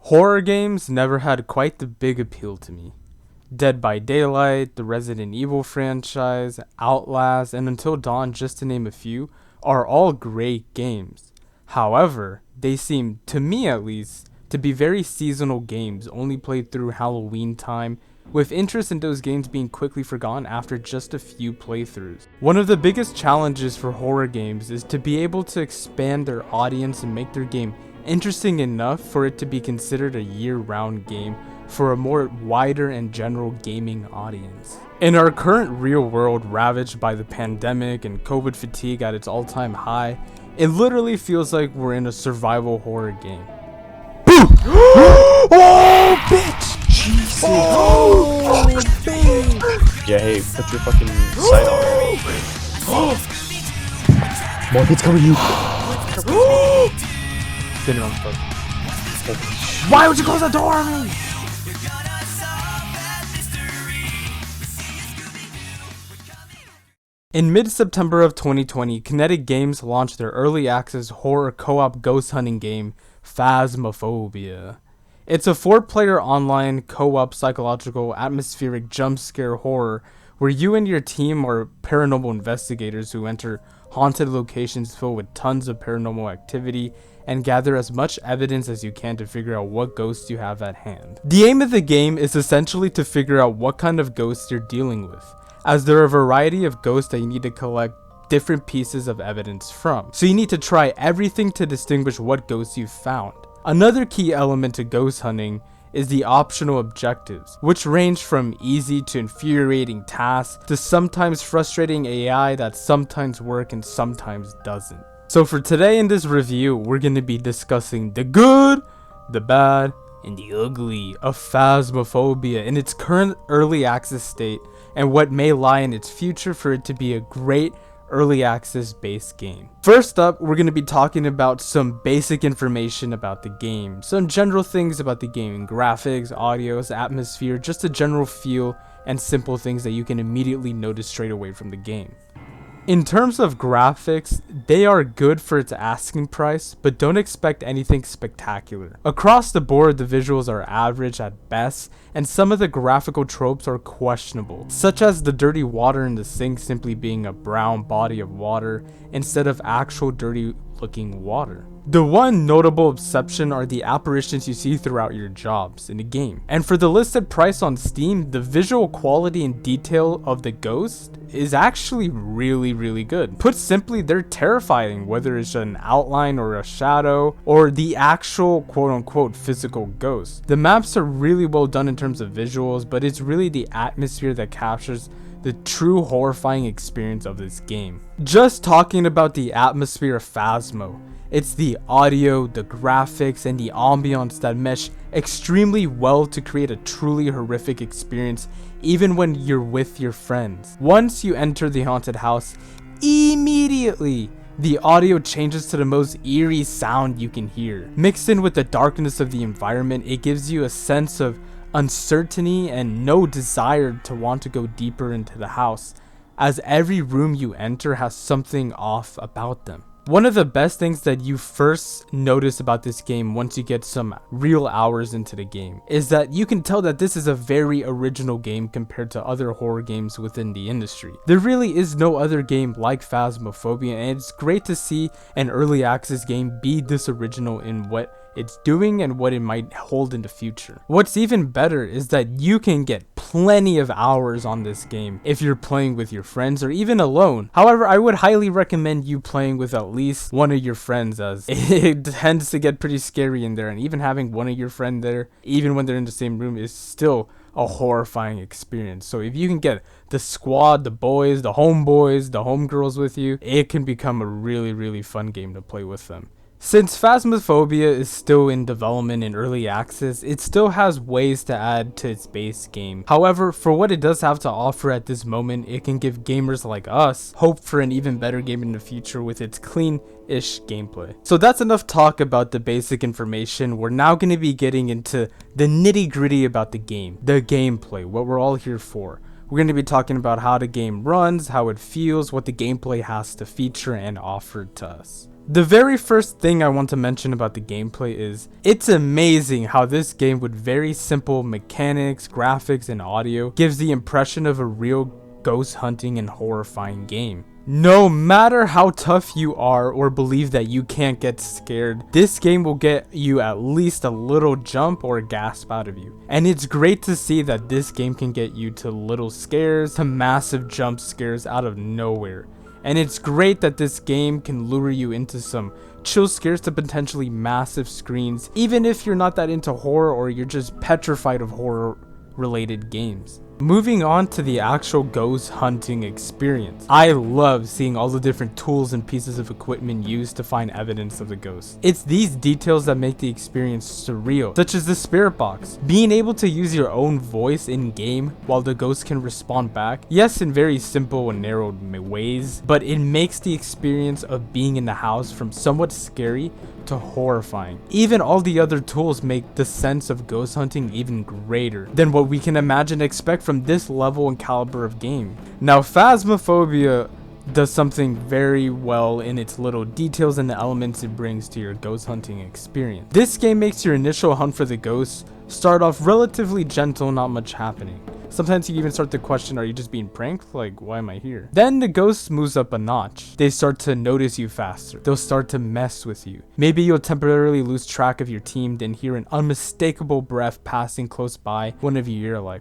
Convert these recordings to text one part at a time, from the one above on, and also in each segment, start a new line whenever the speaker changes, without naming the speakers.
Horror games never had quite the big appeal to me. Dead by Daylight, the Resident Evil franchise, Outlast, and Until Dawn, just to name a few, are all great games. However, they seem, to me at least, to be very seasonal games only played through Halloween time, with interest in those games being quickly forgotten after just a few playthroughs. One of the biggest challenges for horror games is to be able to expand their audience and make their game interesting enough for it to be considered a year-round game for a more wider and general gaming audience. In our current real world ravaged by the pandemic and COVID fatigue at its all-time high, it literally feels like we're in a survival horror game. Boom! Oh, bitch! Jesus! Oh, bitch!
Yeah, hey, put your fucking sight on. More kids cover you.
Didn't know what. Why would you close the door on me? In mid-September of 2020, Kinetic Games launched their early access horror co-op ghost hunting game, Phasmophobia. It's a 4-player online co-op psychological atmospheric jump scare horror where you and your team are paranormal investigators who enter haunted locations filled with tons of paranormal activity and gather as much evidence as you can to figure out what ghosts you have at hand. The aim of the game is essentially to figure out what kind of ghosts you're dealing with, as there are a variety of ghosts that you need to collect different pieces of evidence from. So you need to try everything to distinguish what ghosts you've found. Another key element to ghost hunting is the optional objectives, which range from easy to infuriating tasks to sometimes frustrating AI that sometimes work and sometimes doesn't. So for today in this review, we're going to be discussing the good, the bad, and the ugly of Phasmophobia in its current early access state and what may lie in its future for it to be a great early access based game. First up, we're going to be talking about some basic information about the game, some general things about the game, graphics, audios, atmosphere, just a general feel and simple things that you can immediately notice straight away from the game. In terms of graphics, they are good for its asking price, but don't expect anything spectacular. Across the board, the visuals are average at best, and some of the graphical tropes are questionable, such as the dirty water in the sink simply being a brown body of water instead of actual dirty looking water. The one notable exception are the apparitions you see throughout your jobs in the game. And for the listed price on Steam, the visual quality and detail of the ghost is actually really good. Put simply, they're terrifying, whether it's an outline or a shadow or the actual quote-unquote physical ghost. The maps are really well done in terms of visuals, but it's really the atmosphere that captures the true horrifying experience of this game. Just talking about the atmosphere of Phasmo, it's the audio, the graphics, and the ambiance that mesh extremely well to create a truly horrific experience even when you're with your friends. Once you enter the haunted house, immediately the audio changes to the most eerie sound you can hear. Mixed in with the darkness of the environment, it gives you a sense of uncertainty and no desire to want to go deeper into the house, as every room you enter has something off about them. One of the best things that you first notice about this game once you get some real hours into the game is that you can tell that this is a very original game compared to other horror games within the industry. There really is no other game like Phasmophobia, and it's great to see an early access game be this original in what it's doing and what it might hold in the future. What's even better is that you can get plenty of hours on this game if you're playing with your friends or even alone. However, I would highly recommend you playing with at least one of your friends, as it tends to get pretty scary in there, and even having one of your friend there, even when they're in the same room, is still a horrifying experience. So if you can get the squad, the boys, the homeboys, the homegirls with you, it can become a really fun game to play with them. Since Phasmophobia is still in development in early access, it still has ways to add to its base game. However, for what it does have to offer at this moment, it can give gamers like us hope for an even better game in the future with its clean-ish gameplay. So that's enough talk about the basic information. We're now going to be getting into the nitty-gritty about the game, the gameplay, what we're all here for. We're going to be talking about how the game runs, how it feels, what the gameplay has to feature and offer to us. The very first thing I want to mention about the gameplay is, it's amazing how this game with very simple mechanics, graphics, and audio gives the impression of a real ghost hunting and horrifying game. No matter how tough you are or believe that you can't get scared, this game will get you at least a little jump or gasp out of you. And it's great to see that this game can get you to little scares to massive jump scares out of nowhere. And it's great that this game can lure you into some chill scares to potentially massive screens, even if you're not that into horror or you're just petrified of horror related games. Moving on to the actual ghost hunting experience. I love seeing all the different tools and pieces of equipment used to find evidence of the ghost. It's these details that make the experience surreal, such as the spirit box. Being able to use your own voice in game while the ghost can respond back. Yes, in very simple and narrowed ways, but it makes the experience of being in the house from somewhat scary to horrifying. Even all the other tools make the sense of ghost hunting even greater than what we can imagine expect from this level and caliber of game. Now, Phasmophobia does something very well in its little details and the elements it brings to your ghost hunting experience. This game makes your initial hunt for the ghosts start off relatively gentle, not much happening. Sometimes you even start to question, are you just being pranked? Like, why am I here? Then the ghost moves up a notch. They start to notice you faster. They'll start to mess with you. Maybe you'll temporarily lose track of your team, then hear an unmistakable breath passing close by. One of you hear like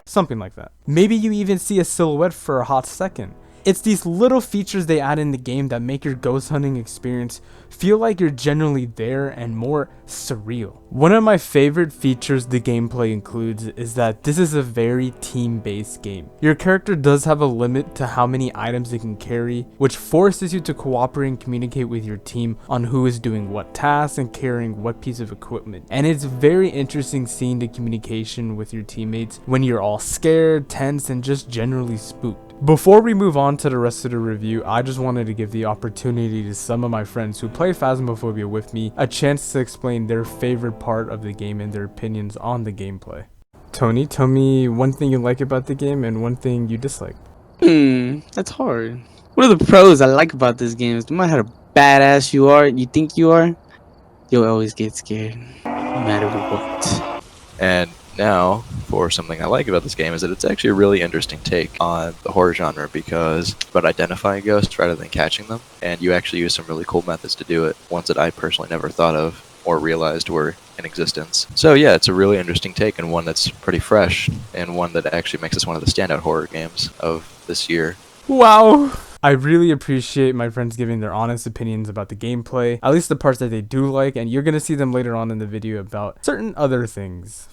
something like that. Maybe you even see a silhouette for a hot second. It's these little features they add in the game that make your ghost hunting experience feel like you're genuinely there and more surreal. One of my favorite features the gameplay includes is that this is a very team-based game. Your character does have a limit to how many items it can carry, which forces you to cooperate and communicate with your team on who is doing what tasks and carrying what piece of equipment. And it's very interesting seeing the communication with your teammates when you're all scared, tense, and just generally spooked. Before we move on to the rest of the review, I just wanted to give the opportunity to some of my friends who play Phasmophobia with me a chance to explain their favorite part of the game and their opinions on the gameplay. Tony, tell me one thing you like about the game and one thing you dislike.
That's hard. What are the pros I like about this game? Is no matter how badass you think you are, you'll always get scared, no matter what.
And now, for something I like about this game is that it's actually a really interesting take on the horror genre because it's about identifying ghosts rather than catching them, and you actually use some really cool methods to do it, ones that I personally never thought of or realized were in existence. So yeah, it's a really interesting take and one that's pretty fresh and one that actually makes this one of the standout horror games of this year.
Wow! I really appreciate my friends giving their honest opinions about the gameplay, at least the parts that they do like, and you're gonna see them later on in the video about certain other things.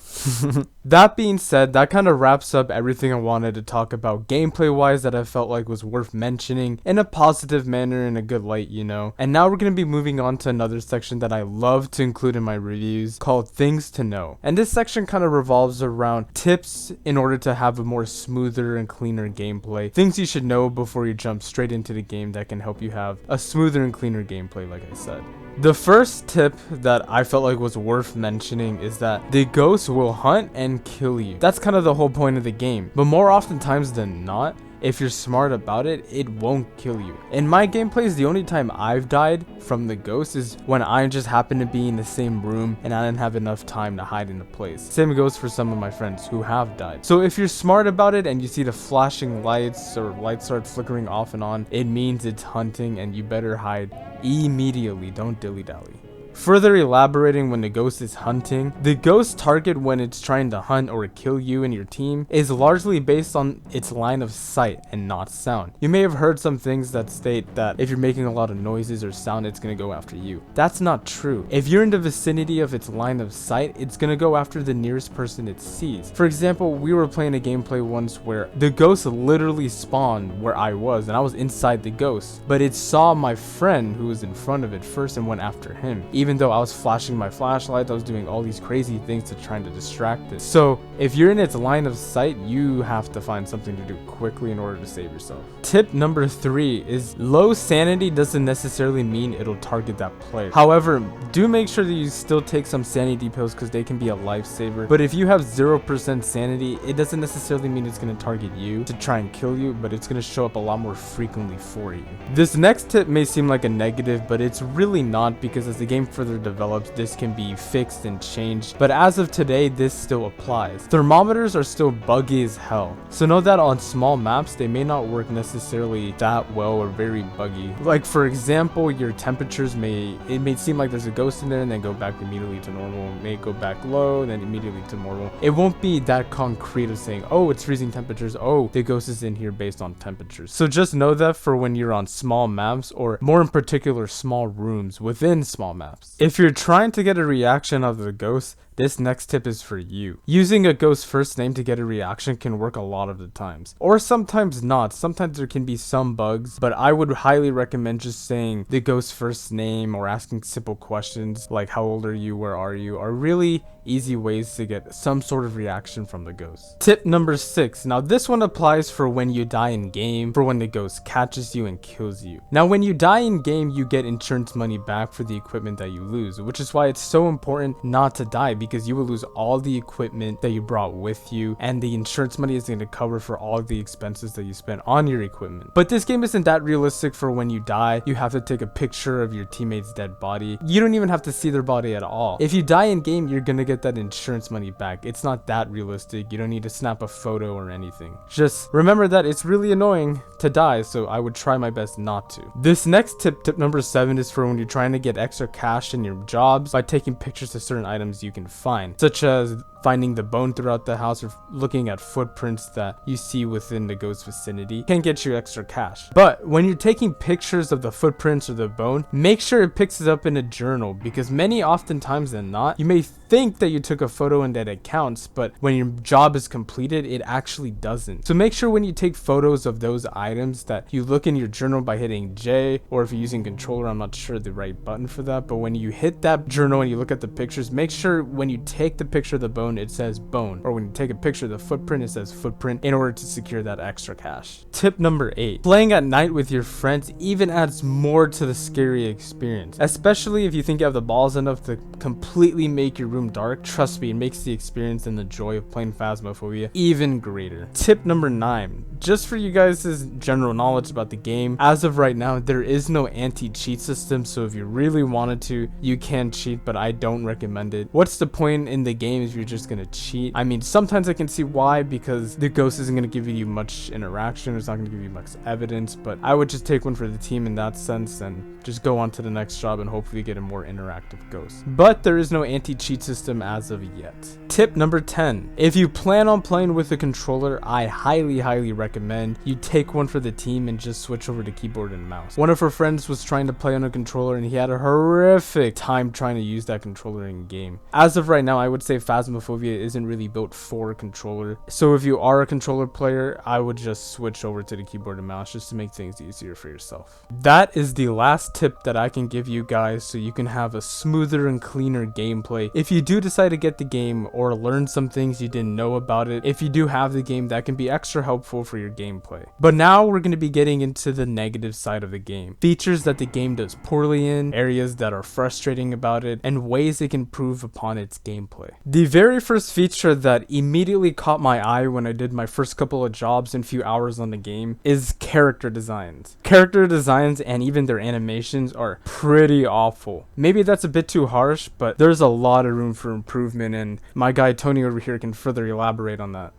That being said, that kind of wraps up everything I wanted to talk about gameplay wise that I felt like was worth mentioning in a positive manner, in a good light, you know. And now we're going to be moving on to another section that I love to include in my reviews called Things to Know. And this section kind of revolves around tips in order to have a more smoother and cleaner gameplay. Things you should know before you jump straight into the game that can help you have a smoother and cleaner gameplay, like I said. The first tip that I felt like was worth mentioning is that the ghosts will hunt and kill you. That's kind of the whole point of the game. But more oftentimes than not, if you're smart about it, it won't kill you. In my gameplays, the only time I've died from the ghost is when I just happen to be in the same room and I didn't have enough time to hide in a place. Same goes for some of my friends who have died. So if you're smart about it and you see the flashing lights or lights start flickering off and on, it means it's hunting and you better hide immediately. Don't dilly-dally. Further elaborating when the ghost is hunting, the ghost target when it's trying to hunt or kill you and your team is largely based on its line of sight and not sound. You may have heard some things that state that if you're making a lot of noises or sound, it's going to go after you. That's not true. If you're in the vicinity of its line of sight, it's going to go after the nearest person it sees. For example, we were playing a gameplay once where the ghost literally spawned where I was and I was inside the ghost, but it saw my friend who was in front of it first and went after him. even though I was flashing my flashlight, I was doing all these crazy things to trying to distract it. So if you're in its line of sight, you have to find something to do quickly in order to save yourself. Tip number 3 is low sanity doesn't necessarily mean it'll target that player. However, do make sure that you still take some sanity pills because they can be a lifesaver. But if you have 0% sanity, it doesn't necessarily mean it's going to target you to try and kill you, but it's going to show up a lot more frequently for you. This next tip may seem like a negative, but it's really not, because as the game further develops, this can be fixed and changed. But as of today, this still applies. Thermometers are still buggy as hell. So know that on small maps, they may not work necessarily that well or very buggy. Like for example, your temperatures may seem like there's a ghost in there and then go back immediately to normal. It may go back low and then immediately to normal. It won't be that concrete of saying, oh, it's freezing temperatures. Oh, the ghost is in here based on temperatures. So just know that for when you're on small maps, or more in particular, small rooms within small maps. If you're trying to get a reaction of the ghost, this next tip is for you. Using a ghost's first name to get a reaction can work a lot of the times, or sometimes not. Sometimes there can be some bugs, but I would highly recommend just saying the ghost's first name or asking simple questions like how old are you, where are you, are really easy ways to get some sort of reaction from the ghost. Tip number 6. Now this one applies for when you die in game, for when the ghost catches you and kills you. Now when you die in game, you get insurance money back for the equipment that you lose, which is why it's so important not to die, because you will lose all the equipment that you brought with you, and the insurance money is going to cover for all the expenses that you spent on your equipment. But this game isn't that realistic. For when you die, you have to take a picture of your teammate's dead body. You don't even have to see their body at all. If you die in game, you're gonna get that insurance money back. It's not that realistic. You don't need to snap a photo or anything. Just remember that it's really annoying to die, so I would try my best not to. This next tip number 7, is for when you're trying to get extra cash in your jobs by taking pictures of certain items you can find, such as finding the bone throughout the house or looking at footprints that you see within the ghost vicinity can get you extra cash. But when you're taking pictures of the footprints or the bone, make sure it picks it up in a journal, because many oftentimes than not, you may think that you took a photo and that it counts, but when your job is completed, it actually doesn't. So make sure when you take photos of those items that you look in your journal by hitting J, or if you're using controller, I'm not sure the right button for that, but when you hit that journal and you look at the pictures, make sure when you take the picture of the bone, it says bone, or when you take a picture of the footprint, it says footprint, in order to secure that extra cash. Tip number 8, playing at night with your friends even adds more to the scary experience, especially if you think you have the balls enough to completely make your room dark. Trust me, it makes the experience and the joy of playing Phasmophobia even greater. Tip number 9, just for you guys' general knowledge about the game, as of right now, there is no anti-cheat system, so if you really wanted to, you can cheat, but I don't recommend it. What's the point in the game if you're just gonna cheat? I mean, sometimes I can see why, because the ghost isn't gonna give you much interaction, it's not gonna give you much evidence, but I would just take one for the team in that sense and just go on to the next job and hopefully get a more interactive ghost. But there is no anti-cheat system as of yet. Tip number 10, if you plan on playing with a controller, I highly recommend you take one for the team and just switch over to keyboard and mouse. One of her friends was trying to play on a controller and he had a horrific time trying to use that controller in game. As of right now, I would say Phasmophobia isn't really built for a controller, so if you are a controller player, I would just switch over to the keyboard and mouse just to make things easier for yourself. That is the last tip that I can give you guys, so you can have a smoother and cleaner gameplay if you do decide to get the game, or learn some things you didn't know about it. If you do have the game, that can be extra helpful for your gameplay. But now we're going to be getting into the negative side of the game, features that the game does poorly in, areas that are frustrating about it, and ways it can improve upon its gameplay. The very first feature that immediately caught my eye when I did my first couple of jobs and few hours on the game is character designs. Character designs and even their animations are pretty awful. Maybe that's a bit too harsh, but there's a lot of room for improvement, and my guy Tony over here can further elaborate on that.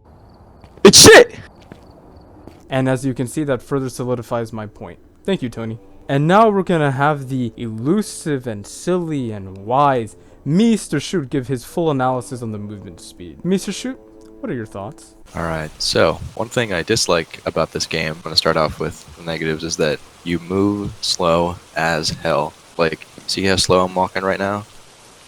It's shit!
And as you can see, that further solidifies my point. Thank you, Tony. And now we're gonna have the elusive and silly and wise Mr. Shoot give his full analysis on the movement speed. Mr. Shoot, what are your thoughts?
Alright, so one thing I dislike about this game, I'm going to start off with the negatives, is that you move slow as hell. Like, see how slow I'm walking right now?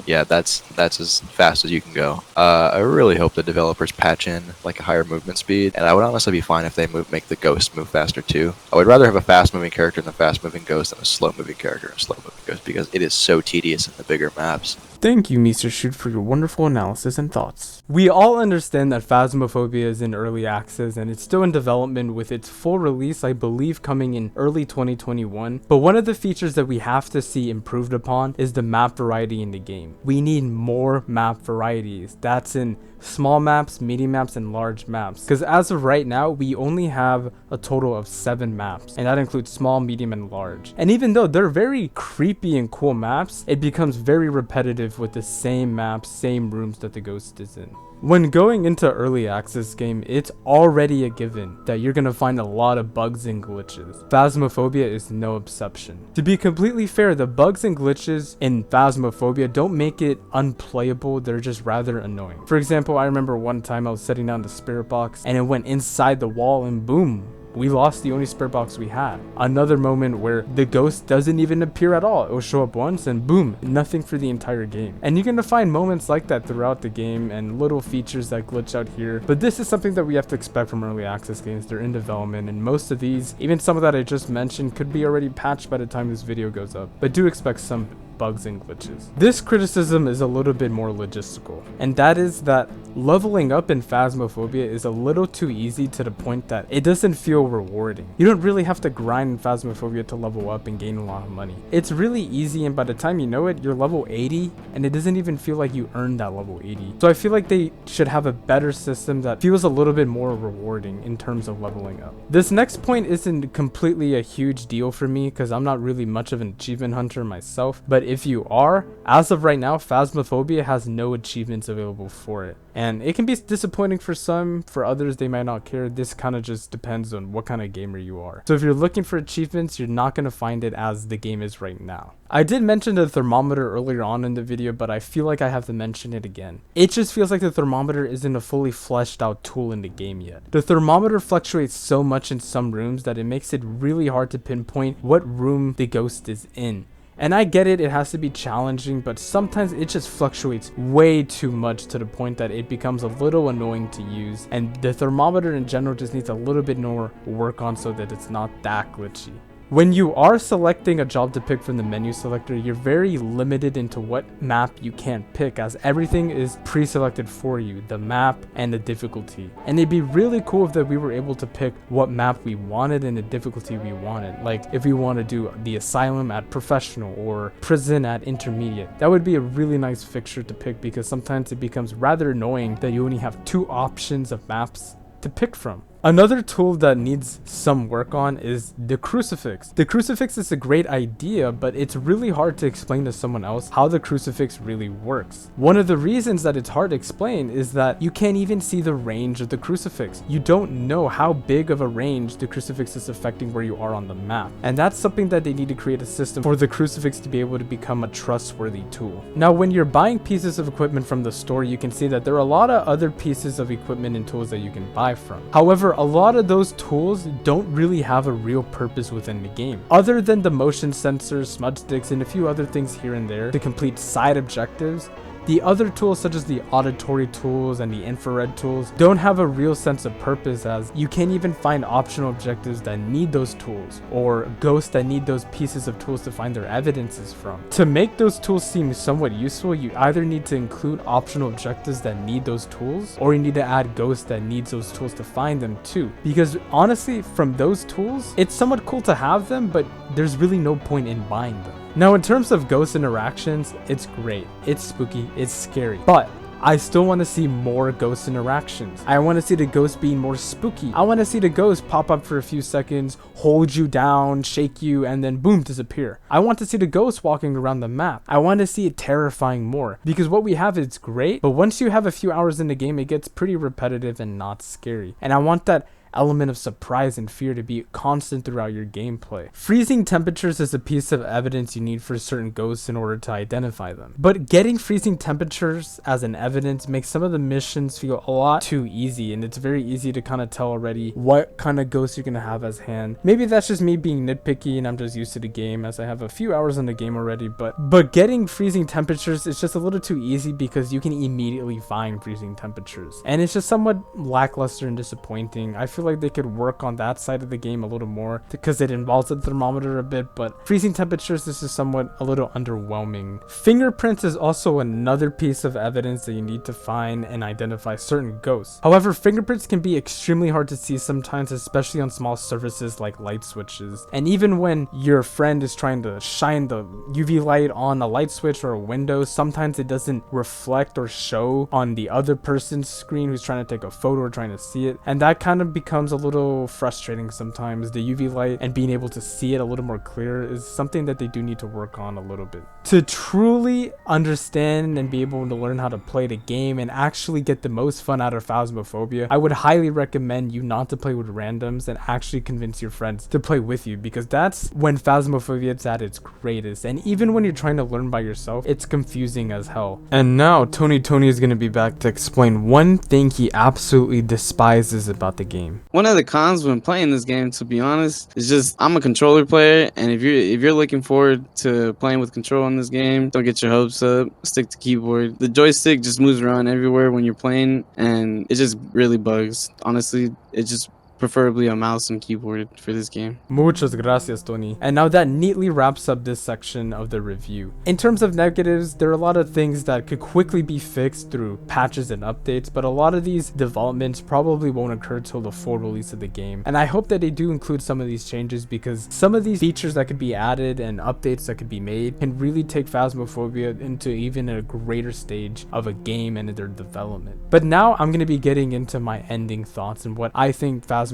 yeah, that's as fast as you can go. I really hope the developers patch in like a higher movement speed, and I would honestly be fine if they make the ghost move faster too. I would rather have a fast moving character in the fast moving ghost than a slow moving character in a slow moving ghost, because it is so tedious in the bigger maps.
Thank you, Mr. Shoot, for your wonderful analysis and thoughts. We all understand that Phasmophobia is in early access and it's still in development, with its full release, I believe, coming in early 2021. But one of the features that we have to see improved upon is the map variety in the game. We need more map varieties. That's in small maps, medium maps, and large maps. Because as of right now, we only have a total of 7 maps, and that includes small, medium, and large. And even though they're very creepy and cool maps, it becomes very repetitive with the same maps, same rooms that the ghost is in. When going into early access game, it's already a given that you're gonna find a lot of bugs and glitches. Phasmophobia is no exception. To be completely fair, the bugs and glitches in Phasmophobia don't make it unplayable, they're just rather annoying. For example, I remember one time I was setting down the spirit box and it went inside the wall and boom, we lost the only spirit box we had. Another moment where the ghost doesn't even appear at all. It will show up once and boom, nothing for the entire game. And you're gonna find moments like that throughout the game and little features that glitch out here. But this is something that we have to expect from early access games. They're in development, and most of these, even some of that I just mentioned, could be already patched by the time this video goes up. But do expect some bugs and glitches. This criticism is a little bit more logistical, and that is that leveling up in Phasmophobia is a little too easy to the point that it doesn't feel rewarding. You don't really have to grind in Phasmophobia to level up and gain a lot of money. It's really easy, and by the time you know it, you're level 80 and it doesn't even feel like you earned that level 80. So I feel like they should have a better system that feels a little bit more rewarding in terms of leveling up. This next point isn't completely a huge deal for me because I'm not really much of an achievement hunter myself, but if you are, as of right now, Phasmophobia has no achievements available for it. And it can be disappointing for some, for others they might not care. This kind of just depends on what kind of gamer you are. So if you're looking for achievements, you're not going to find it as the game is right now. I did mention the thermometer earlier on in the video, but I feel like I have to mention it again. It just feels like the thermometer isn't a fully fleshed out tool in the game yet. The thermometer fluctuates so much in some rooms that it makes it really hard to pinpoint what room the ghost is in. And I get it, it has to be challenging, but sometimes it just fluctuates way too much to the point that it becomes a little annoying to use. And the thermometer in general just needs a little bit more work on so that it's not that glitchy. When you are selecting a job to pick from the menu selector, you're very limited into what map you can pick, as everything is pre-selected for you, the map and the difficulty. And it'd be really cool if that we were able to pick what map we wanted and the difficulty we wanted. Like if we want to do the asylum at professional or prison at intermediate, that would be a really nice fixture to pick, because sometimes it becomes rather annoying that you only have 2 options of maps to pick from. Another tool that needs some work on is the crucifix. The crucifix is a great idea, but it's really hard to explain to someone else how the crucifix really works. One of the reasons that it's hard to explain is that you can't even see the range of the crucifix. You don't know how big of a range the crucifix is affecting where you are on the map. And that's something that they need to create a system for the crucifix to be able to become a trustworthy tool. Now, when you're buying pieces of equipment from the store, you can see that there are a lot of other pieces of equipment and tools that you can buy from. However, a lot of those tools don't really have a real purpose within the game, other than the motion sensors, smudge sticks, and a few other things here and there to complete side objectives. The other tools, such as the auditory tools and the infrared tools, don't have a real sense of purpose, as you can't even find optional objectives that need those tools, or ghosts that need those pieces of tools to find their evidences from. To make those tools seem somewhat useful, you either need to include optional objectives that need those tools, or you need to add ghosts that needs those tools to find them too. Because honestly, from those tools, it's somewhat cool to have them, but there's really no point in buying them. Now, in terms of ghost interactions, it's great, it's spooky, it's scary, but I still want to see more ghost interactions. I want to see the ghost being more spooky. I want to see the ghost pop up for a few seconds, hold you down, shake you, and then boom, disappear. I want to see the ghost walking around the map. I want to see it terrifying more, because what we have is great, but once you have a few hours in the game, it gets pretty repetitive and not scary. And I want that element of surprise and fear to be constant throughout your gameplay. Freezing temperatures is a piece of evidence you need for certain ghosts in order to identify them. But getting freezing temperatures as an evidence makes some of the missions feel a lot too easy, and it's very easy to kind of tell already what kind of ghost you're going to have as hand. Maybe that's just me being nitpicky and I'm just used to the game as I have a few hours in the game already, but getting freezing temperatures is just a little too easy because you can immediately find freezing temperatures. And it's just somewhat lackluster and disappointing. I feel like they could work on that side of the game a little more because it involves the thermometer a bit, but freezing temperatures is just somewhat a little underwhelming. Fingerprints is also another piece of evidence that you need to find and identify certain ghosts. However, fingerprints can be extremely hard to see sometimes, especially on small surfaces like light switches. And even when your friend is trying to shine the UV light on a light switch or a window, sometimes it doesn't reflect or show on the other person's screen who's trying to take a photo or trying to see it. And that kind of becomes a little frustrating sometimes. The UV light and being able to see it a little more clear is something that they do need to work on a little bit. To truly understand and be able to learn how to play the game and actually get the most fun out of Phasmophobia, I would highly recommend you not to play with randoms and actually convince your friends to play with you, because that's when Phasmophobia is at its greatest. And even when you're trying to learn by yourself, it's confusing as hell. And now Tony is going to be back to explain one thing he absolutely despises about the game.
One of the cons when playing this game, to be honest, is just I'm a controller player, and if you're looking forward to playing with control in this game, don't get your hopes up. Stick to keyboard. The joystick just moves around everywhere when you're playing, and it just really bugs. Honestly, it just preferably a mouse and keyboard for this game.
Muchas gracias, Tony. And now that neatly wraps up this section of the review. In terms of negatives, there are a lot of things that could quickly be fixed through patches and updates, but a lot of these developments probably won't occur till the full release of the game. And I hope that they do include some of these changes, because some of these features that could be added and updates that could be made can really take Phasmophobia into even a greater stage of a game and their development. But now I'm going to be getting into my ending thoughts and what I think Phasmophobia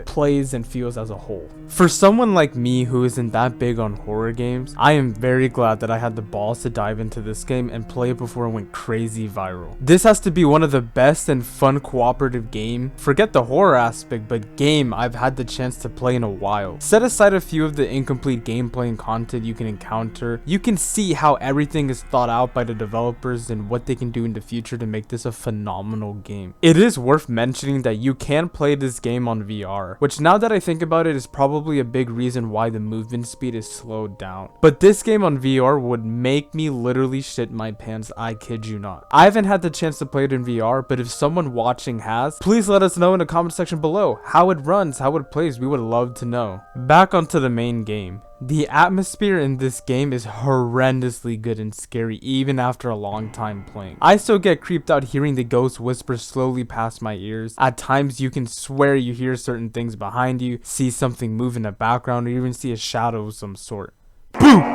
plays and feels as a whole. For someone like me who isn't that big on horror games, I am very glad that I had the balls to dive into this game and play it before it went crazy viral. This has to be one of the best and fun cooperative game, forget the horror aspect, but game I've had the chance to play in a while. Set aside a few of the incomplete gameplay and content you can encounter, you can see how everything is thought out by the developers and what they can do in the future to make this a phenomenal game. It is worth mentioning that you can play this game on VR, which now that I think about it is probably a big reason why the movement speed is slowed down. But this game on VR would make me literally shit my pants, I kid you not. I haven't had the chance to play it in VR, but if someone watching has, please let us know in the comment section below how it runs, how it plays. We would love to know. Back onto the main game. The atmosphere in this game is horrendously good and scary even after a long time playing. I still get creeped out hearing the ghost whisper slowly past my ears. At times you can swear you hear certain things behind you, see something move in the background, or even see a shadow of some sort. Boom!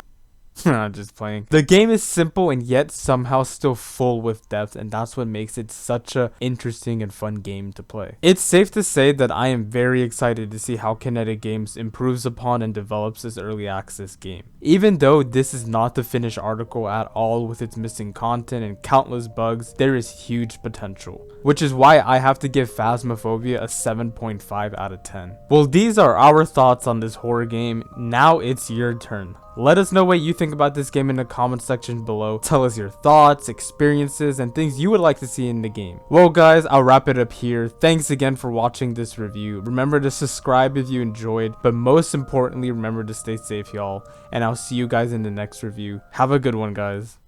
Just playing. The game is simple and yet somehow still full with depth, and that's what makes it such a interesting and fun game to play. It's safe to say that I am very excited to see how Kinetic Games improves upon and develops this early access game. Even though this is not the finished article at all with its missing content and countless bugs, there is huge potential, which is why I have to give Phasmophobia a 7.5 out of 10. Well, these are our thoughts on this horror game. Now it's your turn. Let us know what you think about this game in the comment section below. Tell us your thoughts, experiences, and things you would like to see in the game. Well guys, I'll wrap it up here. Thanks again for watching this review. Remember to subscribe if you enjoyed, but most importantly, remember to stay safe, y'all. And I'll see you guys in the next review. Have a good one, guys.